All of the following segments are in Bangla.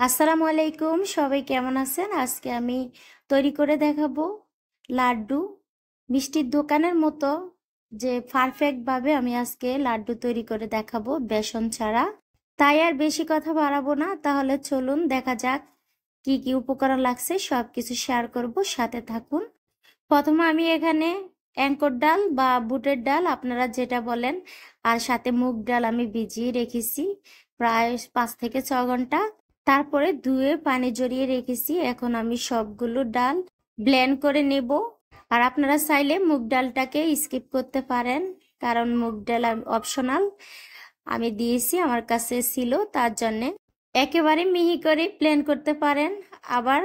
আসসালামু আলাইকুম, সবাই কেমন আছেন? আজকে আমি তৈরি করে দেখাবো লাড্ডু। মিষ্টির দোকানের মতো যে পারফেক্টভাবে আমি আজকে লাড্ডু তৈরি করে দেখাবো বেসন ছাড়া। তাই আর বেশি কথা বাড়াবো না, তাহলে চলুন দেখা যাক কি কি উপকরণ লাগছে। সব কিছু শেয়ার করব, সাথে থাকুন। প্রথমে আমি এখানে অ্যাঙ্কর ডাল বা বুটের ডাল, আপনারা যেটা বলেন, আর সাথে মুগ ডাল আমি ভিজিয়ে রেখেছি প্রায় 5 থেকে 6 ঘন্টা। তারপরে ধুয়ে পানি জড়িয়ে রেখেছি। এখন আমি সবগুলো ডাল ব্লেন্ড করে নেব। আর আপনারা চাইলে মুগ ডালটাকে স্কিপ করতে পারেন, কারণ মুগ ডাল অপশনাল। আমি দিয়েছি, আমার কাছে ছিল তার জন্যে। একেবারে মিহি করে ব্লেন্ড করতে পারেন, আবার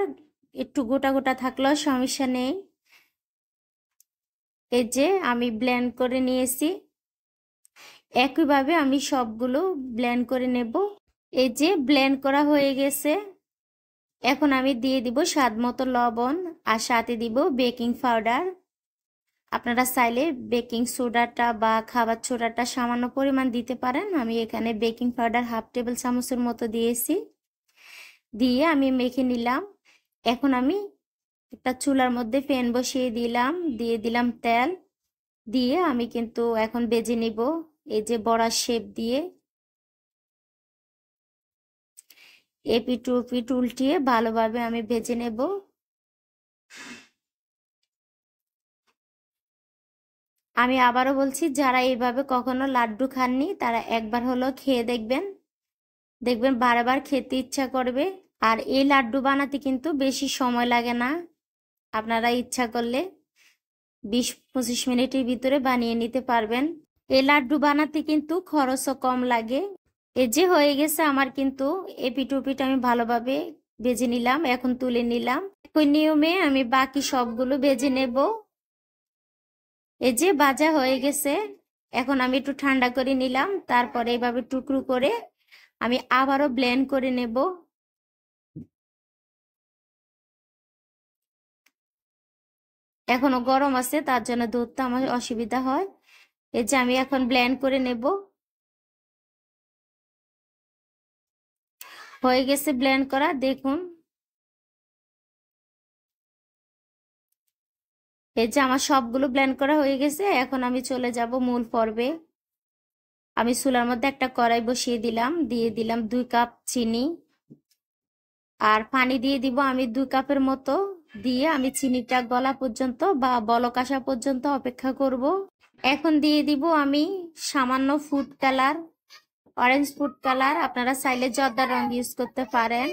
একটু গোটা গোটা থাকলেও সমস্যা নেই। এই যে আমি ব্লেন্ড করে নিয়েছি। একইভাবে আমি সবগুলো ব্লেন্ড করে নেব। এই যে ব্লেন্ড করা হয়ে গেছে। এখন আমি দিয়ে দিব স্বাদ মতো লবণ, আর সাথে দিব বেকিং পাউডার। আপনারা চাইলে বেকিং সোডাটা বা খাবার সোডাটা সামান্য পরিমাণ দিতে পারেন। আমি এখানে বেকিং পাউডার 1/2 টেবিল চামচের মতো দিয়েছি। দিয়ে আমি মেখে নিলাম। এখন আমি একটা চুলার মধ্যে প্যান বসিয়ে দিলাম, দিয়ে দিলাম তেল। দিয়ে আমি কিন্তু এখন ভেজে নিব। এই যে বড়ার শেপ দিয়ে এপিট ওপিট উল্টিয়ে ভালোভাবে আমি ভেজে নেব। আমি আবারও বলছি, যারা এইভাবে কখনো লাড্ডু খাননি তারা একবার হলো খেয়ে দেখবেন, দেখবেন বারবার খেতে ইচ্ছা করবে। আর এই লাড্ডু বানাতে কিন্তু বেশি সময় লাগে না। আপনারা ইচ্ছা করলে 20-25 মিনিটের ভিতরে বানিয়ে নিতে পারবেন। এই লাড্ডু বানাতে কিন্তু খরচও কম লাগে। এই যে হয়ে গেছে আমার কিন্তু এপিট ওপিট আমি ভালোভাবে ভেজে নিলাম। এখন তুলে নিলাম। একই নিয়মে আমি বাকি সবগুলো ভেজে নেব। এই যে ভাজা হয়ে গেছে। এখন আমি একটু ঠান্ডা করে নিলাম, তারপরে এইভাবে টুকরো করে আমি আবারও ব্লেন্ড করে নেব। এখনো গরম আছে, তার জন্য দুধটা আমার অসুবিধা হয়। এই যে আমি এখন ব্লেন্ড করে নেব। হয়ে গেছে ব্লেন্ড করা, দেখুন। এই যে আমার সবগুলো ব্লেন্ড করা হয়ে গেছে। এখন আমি চলে যাব মূল পর্বে। আমি চুলার মধ্যে একটা কড়াই বসিয়ে দিলাম, দিয়ে দিলাম 2 কাপ চিনি, আর পানি দিয়ে দিব আমি 2 কাপের মতো। দিয়ে আমি চিনিটা গলা পর্যন্ত বা বলক আসা পর্যন্ত অপেক্ষা করব। এখন দিয়ে দিব আমি সামান্য food colour, orange food colour. আপনারা চাইলে জর্দা রং ইউজ করতে পারেন।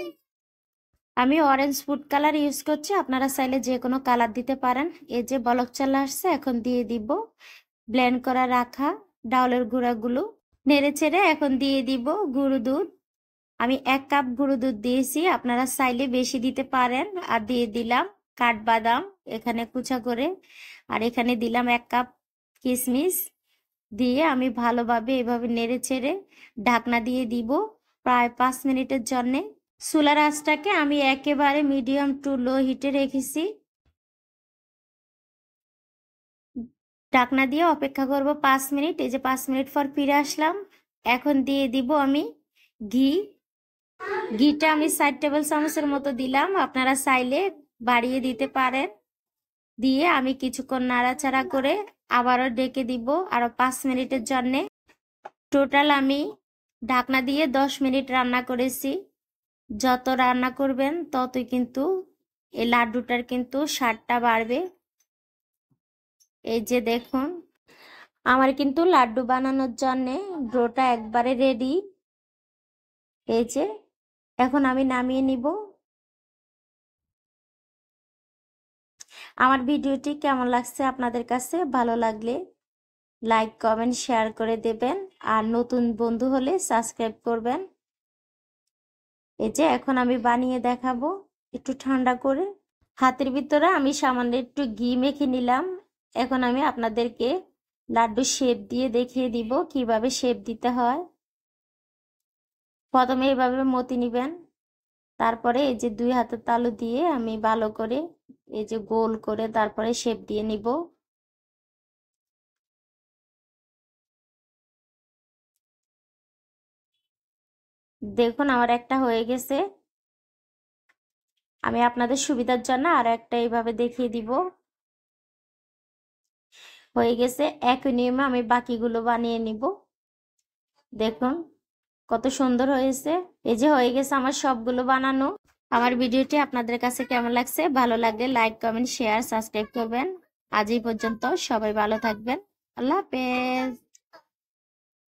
আমি অরেঞ্জ ফুড কালার ইউজ করছি, আপনারা চাইলে যে কোনো কালার দিতে পারেন। এই যে বলক চলে আসছে, এখন দিয়ে দিব ব্লেন্ড করা রাখা ডাউলের গুঁড়াগুলো। নেড়ে চেড়ে এখন দিয়ে দিব গুঁড়ো দুধ। আমি 1 কাপ গুঁড়ো দুধ দিয়েছি, আপনারা চাইলে বেশি দিতে পারেন। আর দিয়ে দিলাম কাঠবাদাম এখানে কুচা করে, আর এখানে দিলাম 1 কাপ কিশমিশ। দিয়ে আমি ভালোভাবে এভাবে নেড়ে চেড়ে ঢাকনা দিয়ে দিব প্রায় 5 মিনিটের জন্যে। চুলার আঁচটাকে আমি একেবারে মিডিয়াম টু লো হিটে রেখেছি। ঢাকনা দিয়ে অপেক্ষা করব 5 মিনিট। এই যে 5 মিনিট পর ফিরে আসলাম। এখন দিয়ে দিব আমি ঘি। ঘিটা আমি 4 টেবিল চামচের মতো দিলাম, আপনারা চাইলে বাড়িয়ে দিতে পারেন। দিয়ে আমি কিছুক্ষণ নাড়াচাড়া করে আবারও ডেকে দিব আরো 5 মিনিটের জন্যে। টোটাল আমি ঢাকনা দিয়ে 10 মিনিট রান্না করেছি। যত রান্না করবেন ততই কিন্তু এই লাড্ডুটার কিন্তু স্বাদটা বাড়বে। এই যে দেখুন, আমার কিন্তু লাড্ডু বানানোর জন্যে ডোটা একবারে রেডি। এই যে এখন আমি নামিয়ে নিব। আমার ভিডিওটি কেমন লাগছে আপনাদের কাছে? ভালো লাগলে লাইক কমেন্ট শেয়ার করে দেবেন, আর নতুন বন্ধু হলে সাবস্ক্রাইব করবেন। এই যে এখন আমি বানিয়ে দেখাবো একটু ঠান্ডা করে। হাতের ভিতরে আমি সামান্য একটু ঘি মেখে নিলাম। এখন আমি আপনাদেরকে লাড্ডু শেপ দিয়ে দেখিয়ে দিব কিভাবে শেপ দিতে হয়। প্রথমে এইভাবে মতি নিবেন, তারপরে এই যে 2 হাতের তালু দিয়ে আমি ভালো করে এই যে গোল করে তারপরে শেপ দিয়ে নিব। দেখুন আমার একটা হয়ে গেছে। আমি আপনাদের সুবিধার জন্য আরো একটা এইভাবে দেখিয়ে দিব। হয়ে গেছে। একই নিয়মে আমি বাকিগুলো বানিয়ে নিব। দেখুন কত সুন্দর হয়েছে। এই যে হয়ে গেছে আমার সবগুলো বানানো। আমার ভিডিওটি আপনাদের কাছে কেমন লাগছে? ভালো লাগলে লাইক, কমেন্ট, শেয়ার, সাবস্ক্রাইব করবেন। আজ এই পর্যন্ত, সবাই ভালো থাকবেন। আল্লাহ হাফেজ।